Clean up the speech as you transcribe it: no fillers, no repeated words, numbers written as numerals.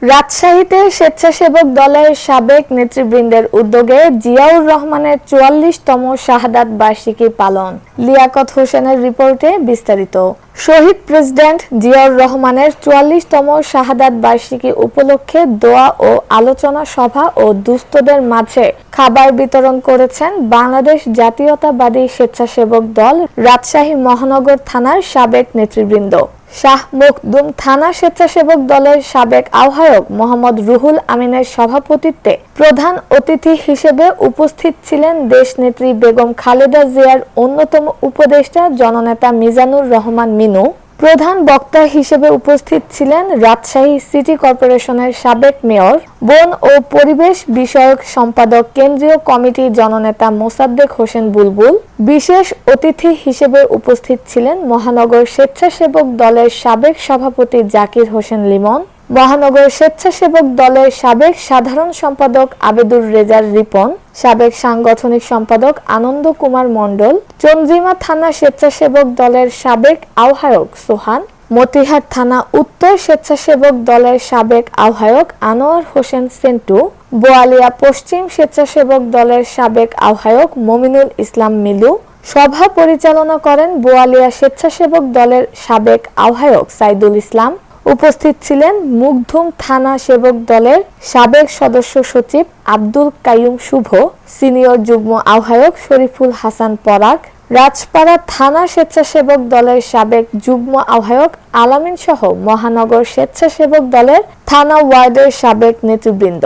রাজশাহীতে স্বেচ্ছাসেবক দলের সাবেক নেতৃবৃন্দের উদ্যোগে জিয়াউর রহমানের ৪৪তম শাহাদাত বার্ষিকী পালন। লিয়াকত হোসেনের রিপোর্টে বিস্তারিত। শহীদ প্রেসিডেন্ট জিয়াউর রহমানের ৪৪তম শাহাদাত বার্ষিকী উপলক্ষে দোয়া ও আলোচনা সভা ও দুস্থদের মাঝে খাবার বিতরণ করেছেন বাংলাদেশ জাতীয়তাবাদী স্বেচ্ছাসেবক দল রাজশাহী মহানগর থানার সাবেক নেতৃবৃন্দ। শাহ মখদুম থানা স্বেচ্ছাসেবক দলের সাবেক আহ্বায়ক মোহাম্মদ রুহুল আমিনের সভাপতিত্বে প্রধান অতিথি হিসেবে উপস্থিত ছিলেন দেশনেত্রী বেগম খালেদা জিয়ার অন্যতম উপদেষ্টা জননেতা মিজানুর রহমান মিনু। প্রধান বক্তা হিসেবে উপস্থিত ছিলেন রাজশাহী সিটি কর্পোরেশনের সাবেক মেয়র, বন ও পরিবেশ বিষয়ক সম্পাদক কেন্দ্রীয় কমিটি জননেতা মোসাদ্দেক হোসেন বুলবুল। বিশেষ অতিথি হিসেবে উপস্থিত ছিলেন মহানগর স্বেচ্ছাসেবক দলের সাবেক সভাপতি জাকির হোসেন লিমন, মহানগর স্বেচ্ছাসেবক দলের সাবেক সাধারণ সম্পাদক আবেদুর রেজার রিপন, সাবেক সাংগঠনিক সম্পাদক আনন্দ কুমার মণ্ডল, চন্দ্রিমা থানা স্বেচ্ছাসেবক দলের সাবেক আহ্বায়ক সোহান, মতিহার থানা উত্তর স্বেচ্ছাসেবক দলের সাবেক আহ্বায়ক আনোয়ার হোসেন সেন্টু, বোয়ালিয়া পশ্চিম স্বেচ্ছাসেবক দলের সাবেক আহ্বায়ক মমিনুল ইসলাম মিলু। সভা পরিচালনা করেন বোয়ালিয়া স্বেচ্ছাসেবক দলের সাবেক আহ্বায়ক সাইদুল ইসলাম। উপস্থিত ছিলেন মুগধুম থানা সেবক দলের সাবেক সদস্য সচিব আব্দুল কাইয়ুম শুভ, সিনিয়র যুগ্ম আহ্বায়ক শরীফুল হাসান পরাগ, রাজপাড়া থানা স্বেচ্ছাসেবক দলের সাবেক যুগ্ম আহ্বায়ক আলামিন সহ মহানগর স্বেচ্ছাসেবক দলের থানা ওয়ার্ডের সাবেক নেতৃবৃন্দ।